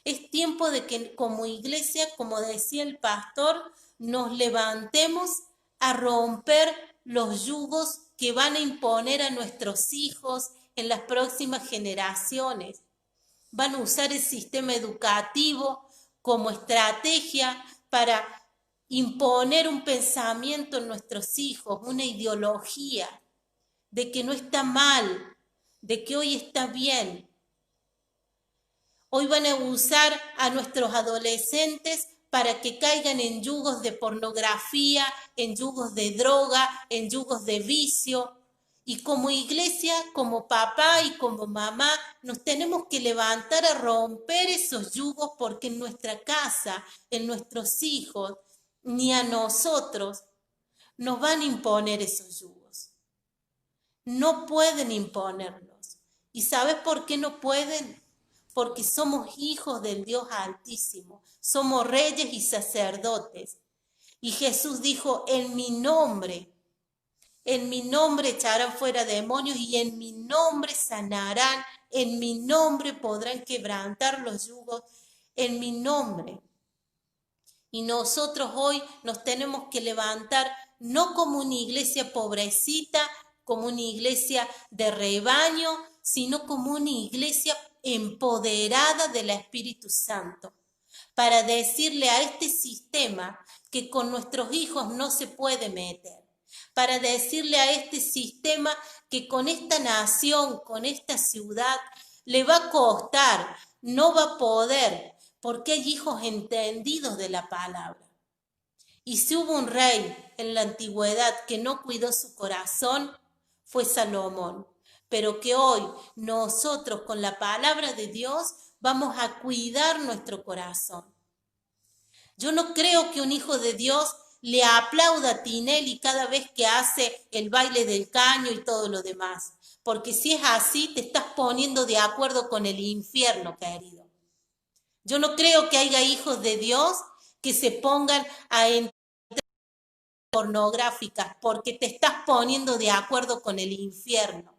Es tiempo de que como iglesia, como decía el pastor, nos levantemos a romper los yugos que van a imponer a nuestros hijos en las próximas generaciones. Van a usar el sistema educativo como estrategia para imponer un pensamiento en nuestros hijos, una ideología de que no está mal, de que hoy está bien. Hoy van a usar a nuestros adolescentes para que caigan en yugos de pornografía, en yugos de droga, en yugos de vicio. Y como iglesia, como papá y como mamá, nos tenemos que levantar a romper esos yugos porque en nuestra casa, en nuestros hijos, ni a nosotros nos van a imponer esos yugos. No pueden imponernos. ¿Y sabes por qué no pueden? Porque somos hijos del Dios Altísimo, somos reyes y sacerdotes. Y Jesús dijo, en mi nombre echarán fuera demonios y en mi nombre sanarán, en mi nombre podrán quebrantar los yugos, en mi nombre. Y nosotros hoy nos tenemos que levantar no como una iglesia pobrecita, como una iglesia de rebaño, sino como una iglesia empoderada del Espíritu Santo, para decirle a este sistema que con nuestros hijos no se puede meter, para decirle a este sistema que con esta nación, con esta ciudad, le va a costar, no va a poder, porque hay hijos entendidos de la palabra. Y si hubo un rey en la antigüedad que no cuidó su corazón, fue Salomón. Pero que hoy nosotros con la palabra de Dios vamos a cuidar nuestro corazón. Yo no creo que un hijo de Dios le aplauda a Tinelli cada vez que hace el baile del caño y todo lo demás. Porque si es así, te estás poniendo de acuerdo con el infierno, querido. Yo no creo que haya hijos de Dios que se pongan a entrar pornográficas porque te estás poniendo de acuerdo con el infierno.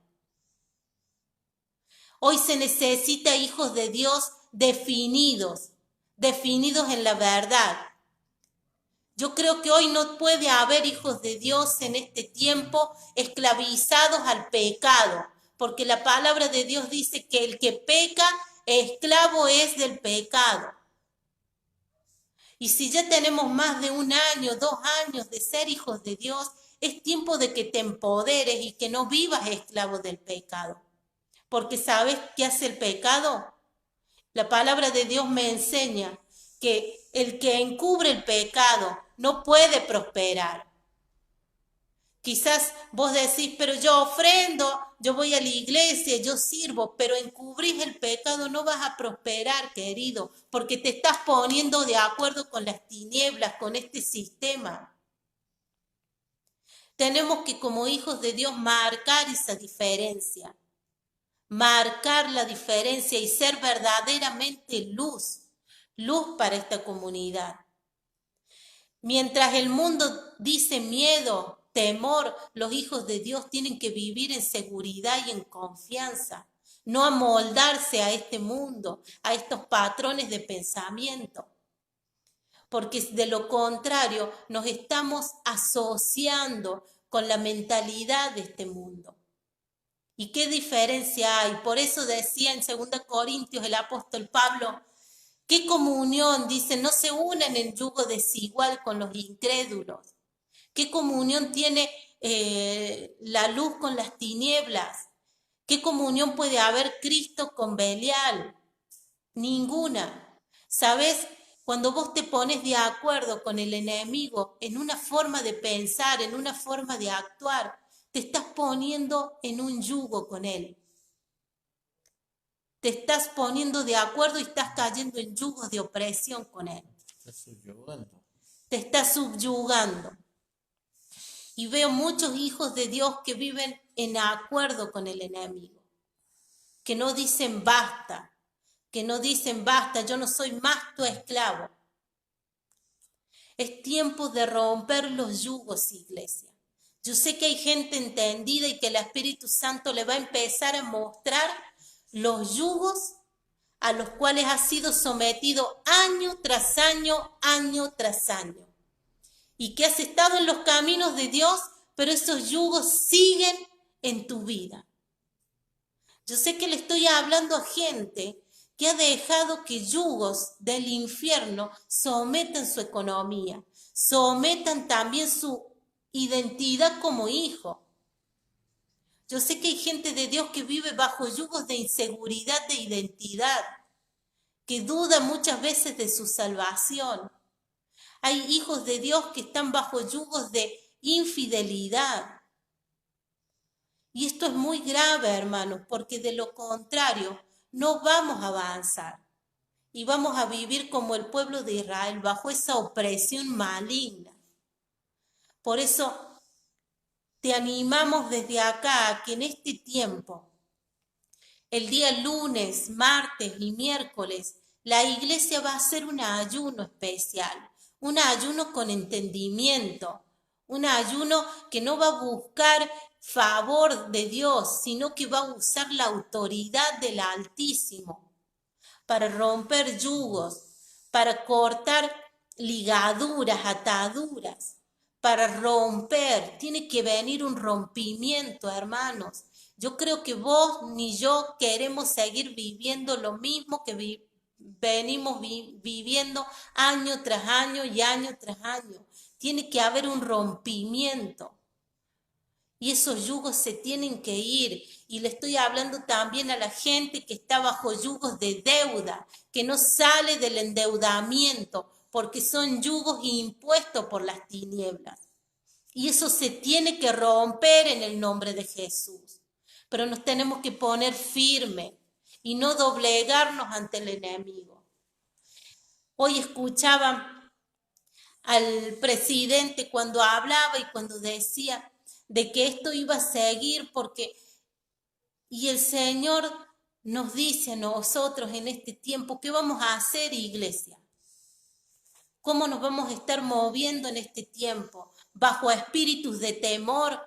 Hoy se necesita hijos de Dios definidos en la verdad. Yo creo que hoy no puede haber hijos de Dios en este tiempo esclavizados al pecado, porque la palabra de Dios dice que el que peca, esclavo es del pecado. Y si ya tenemos más de 1 año, 2 años de ser hijos de Dios, es tiempo de que te empoderes y que no vivas esclavo del pecado. Porque ¿sabes qué hace el pecado? La palabra de Dios me enseña que el que encubre el pecado no puede prosperar. Quizás vos decís, pero yo ofrendo, yo voy a la iglesia, yo sirvo, pero encubrís el pecado, no vas a prosperar, querido, porque te estás poniendo de acuerdo con las tinieblas, con este sistema. Tenemos que como hijos de Dios marcar esa diferencia. marcar la diferencia y ser verdaderamente luz para esta comunidad. Mientras el mundo dice miedo, temor, los hijos de Dios tienen que vivir en seguridad y en confianza, no amoldarse a este mundo, a estos patrones de pensamiento, porque de lo contrario nos estamos asociando con la mentalidad de este mundo. ¿Y qué diferencia hay? Por eso decía en 2 Corintios el apóstol Pablo, ¿qué comunión? Dice, no se unen en yugo desigual con los incrédulos. ¿Qué comunión tiene la luz con las tinieblas? ¿Qué comunión puede haber Cristo con Belial? Ninguna. ¿Sabes? Cuando vos te pones de acuerdo con el enemigo en una forma de pensar, en una forma de actuar, te estás poniendo en un yugo con él. Te estás poniendo de acuerdo y estás cayendo en yugos de opresión con él. Te estás subyugando. Y veo muchos hijos de Dios que viven en acuerdo con el enemigo, que no dicen basta, yo no soy más tu esclavo. Es tiempo de romper los yugos, iglesia. Yo sé que hay gente entendida y que el Espíritu Santo le va a empezar a mostrar los yugos a los cuales ha sido sometido año tras año, año tras año. Y que has estado en los caminos de Dios, pero esos yugos siguen en tu vida. Yo sé que le estoy hablando a gente que ha dejado que yugos del infierno sometan su economía, sometan también su identidad como hijo. Yo sé que hay gente de Dios que vive bajo yugos de inseguridad de identidad, que duda muchas veces de su salvación. Hay hijos de Dios que están bajo yugos de infidelidad. Y esto es muy grave, hermanos, porque de lo contrario no vamos a avanzar. Y vamos a vivir como el pueblo de Israel, bajo esa opresión maligna. Por eso te animamos desde acá a que en este tiempo, el día lunes, martes y miércoles, la iglesia va a hacer un ayuno especial, un ayuno con entendimiento, un ayuno que no va a buscar favor de Dios, sino que va a usar la autoridad del Altísimo para romper yugos, para cortar ligaduras, ataduras, para romper. Tiene que venir un rompimiento, hermanos. Yo creo que vos ni yo queremos seguir viviendo lo mismo que venimos viviendo año tras año y año tras año. Tiene que haber un rompimiento. Y esos yugos se tienen que ir. Y le estoy hablando también a la gente que está bajo yugos de deuda, que no sale del endeudamiento, porque son yugos impuestos por las tinieblas. Y eso se tiene que romper en el nombre de Jesús. Pero nos tenemos que poner firme y no doblegarnos ante el enemigo. Hoy escuchaba al presidente cuando hablaba y cuando decía de que esto iba a seguir y el Señor nos dice a nosotros en este tiempo, ¿qué vamos a hacer, iglesia? ¿Cómo nos vamos a estar moviendo en este tiempo? ¿Bajo espíritus de temor?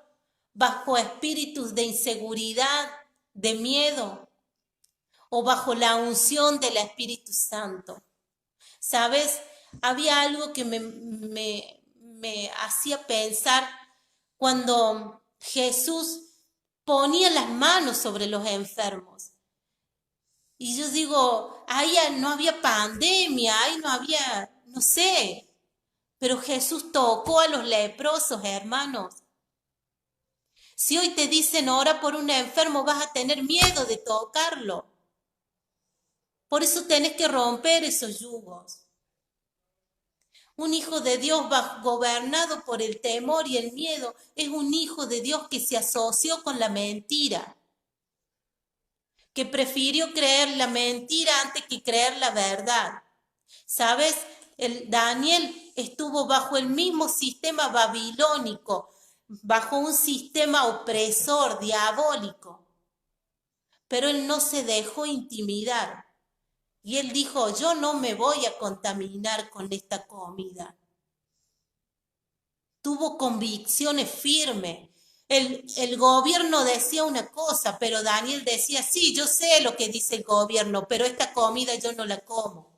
¿Bajo espíritus de inseguridad, de miedo? ¿O bajo la unción del Espíritu Santo? ¿Sabes? Había algo que me hacía pensar cuando Jesús ponía las manos sobre los enfermos. Y yo digo, ahí no había pandemia, ahí no había, no sé, pero Jesús tocó a los leprosos, hermanos. Si hoy te dicen ora por un enfermo, vas a tener miedo de tocarlo. Por eso tenés que romper esos yugos. Un hijo de Dios gobernado por el temor y el miedo es un hijo de Dios que se asoció con la mentira, que prefirió creer la mentira antes que creer la verdad. ¿Sabes? Daniel estuvo bajo el mismo sistema babilónico, bajo un sistema opresor, diabólico. pero él no se dejó intimidar. Y él dijo, yo no me voy a contaminar con esta comida. Tuvo convicciones firmes. El gobierno decía una cosa, pero Daniel decía, sí, yo sé lo que dice el gobierno, pero esta comida yo no la como.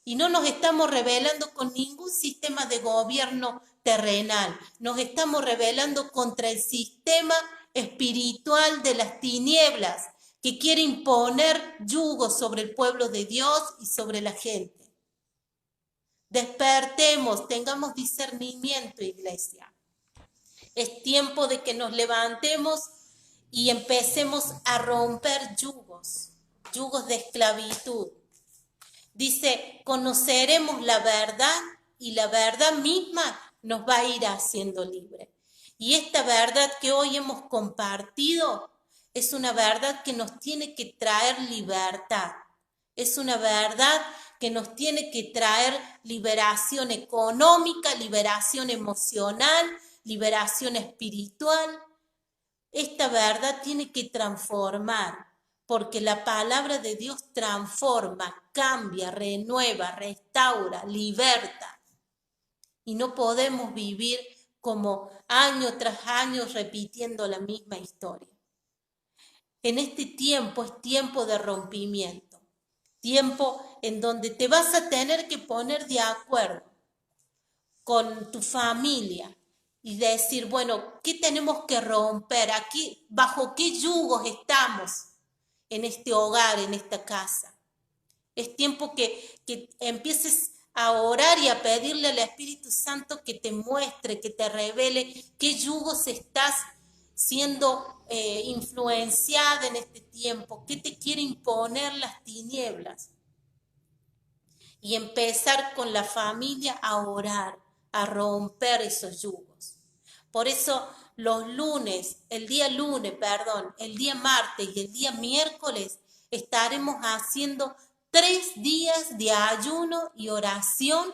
Y no nos estamos rebelando con ningún sistema de gobierno terrenal. Nos estamos rebelando contra el sistema espiritual de las tinieblas que quiere imponer yugo sobre el pueblo de Dios y sobre la gente. Despertemos, tengamos discernimiento, iglesia. Es tiempo de que nos levantemos y empecemos a romper yugos, yugos de esclavitud. Dice, conoceremos la verdad y la verdad misma nos va a ir haciendo libre. Y esta verdad que hoy hemos compartido es una verdad que nos tiene que traer libertad. Es una verdad que nos tiene que traer liberación económica, liberación emocional, liberación espiritual. Esta verdad tiene que transformar, porque la palabra de Dios transforma, cambia, renueva, restaura, liberta. Y no podemos vivir como año tras año repitiendo la misma historia. En este tiempo es tiempo de rompimiento, tiempo en donde te vas a tener que poner de acuerdo con tu familia y decir, bueno, ¿qué tenemos que romper? Aquí, ¿bajo qué yugos estamos en este hogar, en esta casa? Es tiempo que empieces a orar y a pedirle al Espíritu Santo que te muestre, que te revele qué yugos estás siendo influenciada en este tiempo, qué te quiere imponer las tinieblas. Y empezar con la familia a orar, a romper esos yugos. Por eso el día martes y el día miércoles estaremos haciendo 3 días de ayuno y oración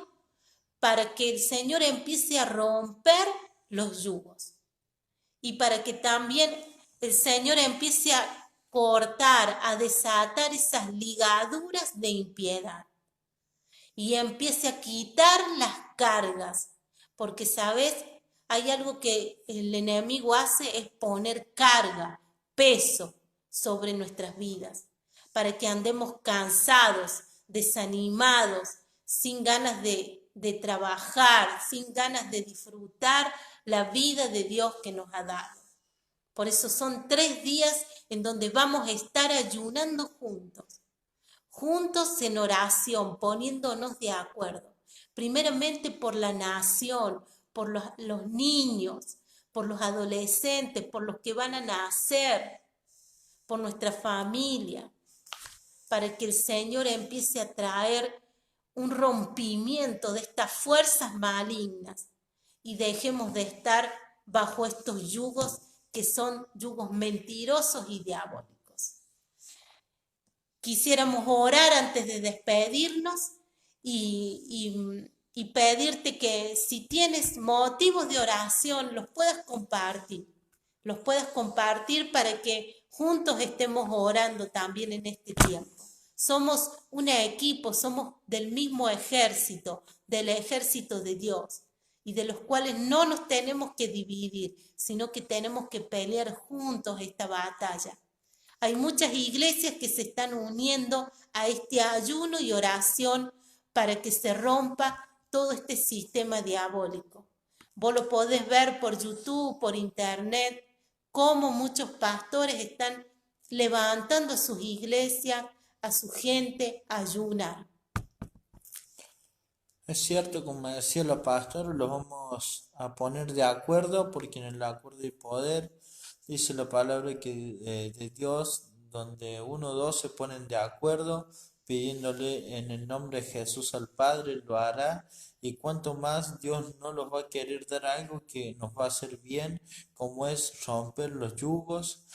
para que el Señor empiece a romper los yugos. Y para que también el Señor empiece a cortar, a desatar esas ligaduras de impiedad. Y empiece a quitar las cargas. Porque, ¿sabes? Hay algo que el enemigo hace, es poner carga, peso sobre nuestras vidas, para que andemos cansados, desanimados, sin ganas de trabajar, sin ganas de disfrutar la vida de Dios que nos ha dado. Por eso son 3 días en donde vamos a estar ayunando juntos en oración, poniéndonos de acuerdo. Primeramente por la nación, por los niños, por los adolescentes, por los que van a nacer, por nuestra familia, para que el Señor empiece a traer un rompimiento de estas fuerzas malignas y dejemos de estar bajo estos yugos que son yugos mentirosos y diabólicos. Quisiéramos orar antes de despedirnos y pedirte que si tienes motivos de oración los puedas compartir para que juntos estemos orando también en este tiempo. Somos un equipo, somos del mismo ejército, del ejército de Dios, y de los cuales no nos tenemos que dividir, sino que tenemos que pelear juntos esta batalla. Hay muchas iglesias que se están uniendo a este ayuno y oración para que se rompa todo este sistema diabólico. Vos lo podés ver por YouTube, por internet, cómo muchos pastores están levantando a sus iglesias, a su gente a ayunar. Es cierto, como decía la pastora, los vamos a poner de acuerdo porque en el acuerdo hay poder. Dice la palabra que de Dios, donde uno o dos se ponen de acuerdo, pidiéndole en el nombre de Jesús al Padre, lo hará. Y cuanto más Dios no nos va a querer dar algo que nos va a hacer bien, como es romper los yugos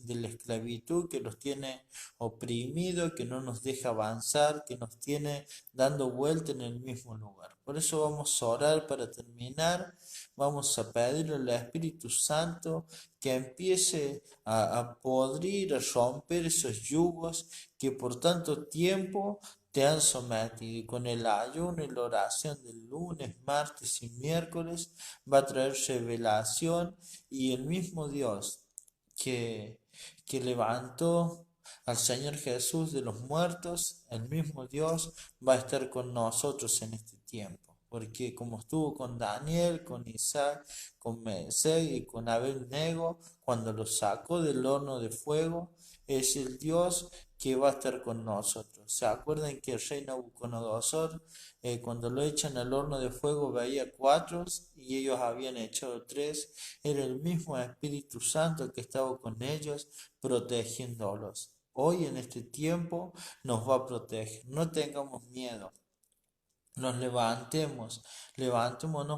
de la esclavitud que nos tiene oprimido, que no nos deja avanzar, que nos tiene dando vuelta en el mismo lugar. Por eso vamos a orar para terminar. vamos a pedirle al Espíritu Santo que empiece a podrir, a romper esos yugos que por tanto tiempo te han sometido. Y con el ayuno y la oración del lunes, martes y miércoles va a traer revelación, y el mismo Dios que, que levantó al Señor Jesús de los muertos, el mismo Dios va a estar con nosotros en este tiempo. Porque como estuvo con Daniel, con Isaac, con Mesec y con Abel-Nego, cuando los sacó del horno de fuego, es el Dios que va a estar con nosotros. ¿Se acuerdan que el rey Nabucodonosor, cuando lo echan al horno de fuego, veía cuatro y ellos habían echado tres? Era el mismo Espíritu Santo que estaba con ellos protegiéndolos. Hoy en este tiempo nos va a proteger. No tengamos miedo. Nos levantémonos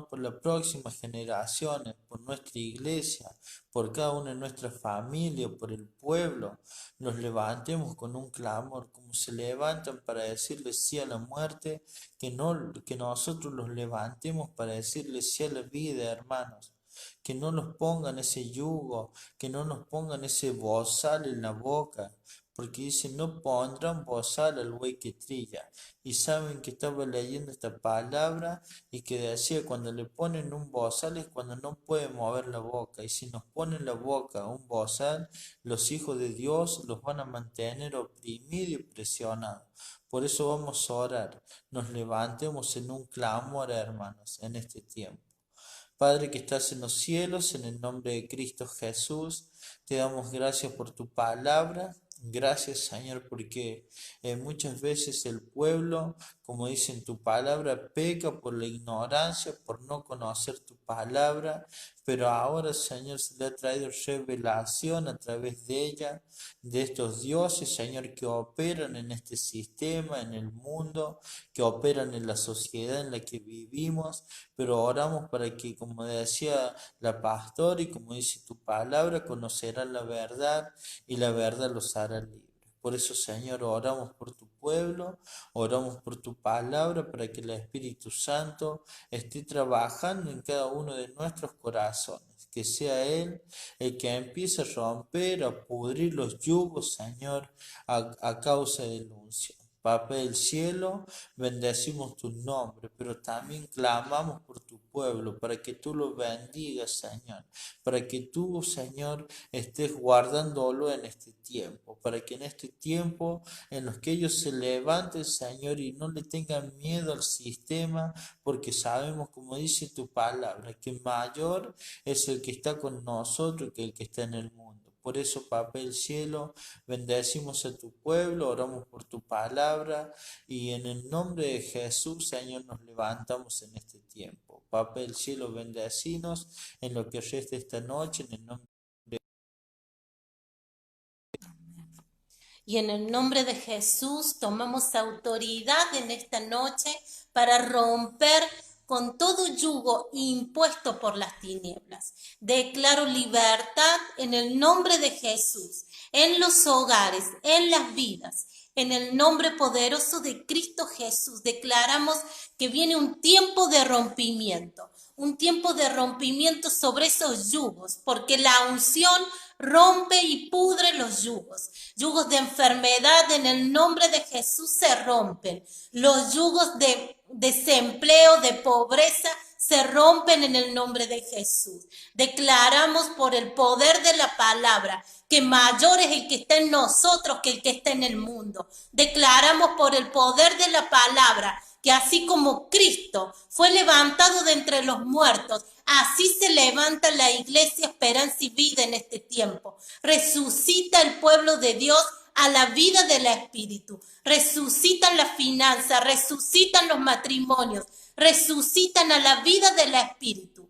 por las próximas generaciones, por nuestra iglesia, por cada una de nuestras familias, por el pueblo. Nos levantemos con un clamor, como se levantan para decirle sí a la muerte, que nosotros los levantemos para decirle sí a la vida, hermanos. Que no nos pongan ese yugo, que no nos pongan ese bozal en la boca, porque dice, no pondrán bozal al buey que trilla. Y saben que estaba leyendo esta palabra y que decía, cuando le ponen un bozal es cuando no puede mover la boca. Y si nos ponen la boca un bozal, los hijos de Dios los van a mantener oprimidos y presionados. Por eso vamos a orar. Nos levantemos en un clamor, hermanos, en este tiempo. Padre que estás en los cielos, en el nombre de Cristo Jesús, te damos gracias por tu palabra. Gracias, Señor, porque muchas veces el pueblo, como dice en tu palabra, peca por la ignorancia, por no conocer tu palabra, pero ahora, Señor, se le ha traído revelación a través de ella, de estos dioses, Señor, que operan en este sistema, en el mundo, que operan en la sociedad en la que vivimos, pero oramos para que, como decía la pastora y como dice tu palabra, conocerán la verdad y la verdad los hará libres. Por eso, Señor, oramos por tu pueblo, oramos por tu palabra, para que el Espíritu Santo esté trabajando en cada uno de nuestros corazones. Que sea Él el que empiece a romper, a pudrir los yugos, Señor, a causa de la unción. Papá del cielo, bendecimos tu nombre, pero también clamamos por tu pueblo, para que tú lo bendigas, Señor, para que tú, Señor, estés guardándolo en este tiempo, para que en este tiempo en los que ellos se levanten, Señor, y no le tengan miedo al sistema, porque sabemos, como dice tu palabra, que mayor es el que está con nosotros que el que está en el mundo. Por eso, Papá del cielo, bendecimos a tu pueblo, oramos por tu palabra, y en el nombre de Jesús, Señor, nos levantamos en este tiempo. Papá del cielo, bendecinos en lo que resta esta noche, en el nombre. Y en el nombre de Jesús tomamos autoridad en esta noche para romper con todo yugo impuesto por las tinieblas. Declaro libertad en el nombre de Jesús, en los hogares, en las vidas. En el nombre poderoso de Cristo Jesús declaramos que viene un tiempo de rompimiento sobre esos yugos, porque la unción rompe y pudre los yugos. Yugos de enfermedad en el nombre de Jesús se rompen. Los yugos de desempleo, de pobreza, se rompen en el nombre de Jesús. Declaramos por el poder de la palabra que mayor es el que está en nosotros que el que está en el mundo. Declaramos por el poder de la palabra que así como Cristo fue levantado de entre los muertos, así se levanta la iglesia Esperanza y Vida en este tiempo. Resucita el pueblo de Dios a la vida del Espíritu. Resucitan las finanzas, resucitan los matrimonios, resucitan a la vida del Espíritu.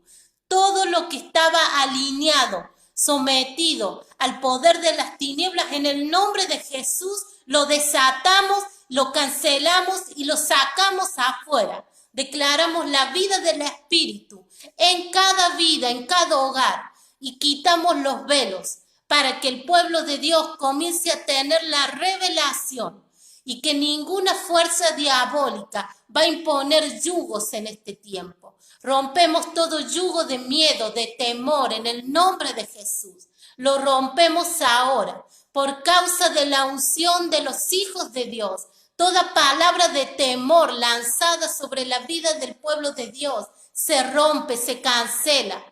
Todo lo que estaba alineado, sometido al poder de las tinieblas, en el nombre de Jesús, lo desatamos, lo cancelamos y lo sacamos afuera. Declaramos la vida del Espíritu en cada vida, en cada hogar, y quitamos los velos para que el pueblo de Dios comience a tener la revelación y que ninguna fuerza diabólica va a imponer yugos en este tiempo. Rompemos todo yugo de miedo, de temor, en el nombre de Jesús. Lo rompemos ahora, por causa de la unción de los hijos de Dios. Toda palabra de temor lanzada sobre la vida del pueblo de Dios se rompe, se cancela.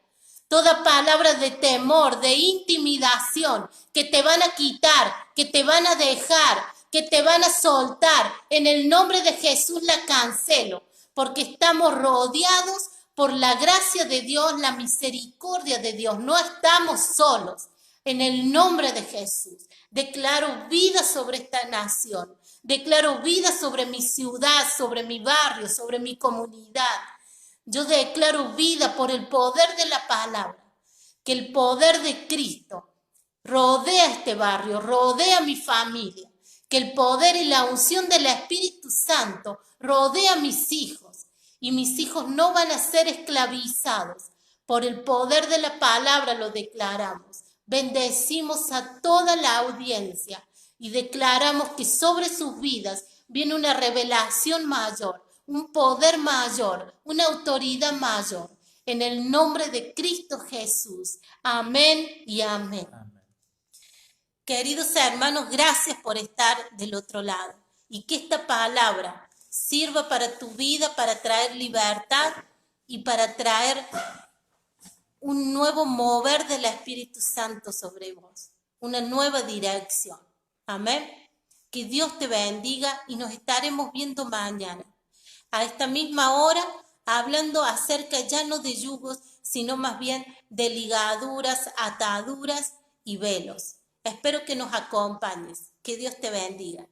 Toda palabra de temor, de intimidación, que te van a quitar, que te van a dejar, que te van a soltar, en el nombre de Jesús la cancelo, porque estamos rodeados por la gracia de Dios, la misericordia de Dios. No estamos solos. En el nombre de Jesús, declaro vida sobre esta nación. Declaro vida sobre mi ciudad, sobre mi barrio, sobre mi comunidad. Yo declaro vida por el poder de la palabra. Que el poder de Cristo rodea este barrio, rodea mi familia. Que el poder y la unción del Espíritu Santo rodea a mis hijos. Y mis hijos no van a ser esclavizados. Por el poder de la palabra lo declaramos. Bendecimos a toda la audiencia y declaramos que sobre sus vidas viene una revelación mayor, un poder mayor, una autoridad mayor. En el nombre de Cristo Jesús. Amén y amén. Amén. Queridos hermanos, gracias por estar del otro lado. Y que esta palabra sirva para tu vida, para traer libertad y para traer un nuevo mover del Espíritu Santo sobre vos. Una nueva dirección. Amén. Que Dios te bendiga y nos estaremos viendo mañana. A esta misma hora, hablando acerca ya no de yugos, sino más bien de ligaduras, ataduras y velos. Espero que nos acompañes. Que Dios te bendiga.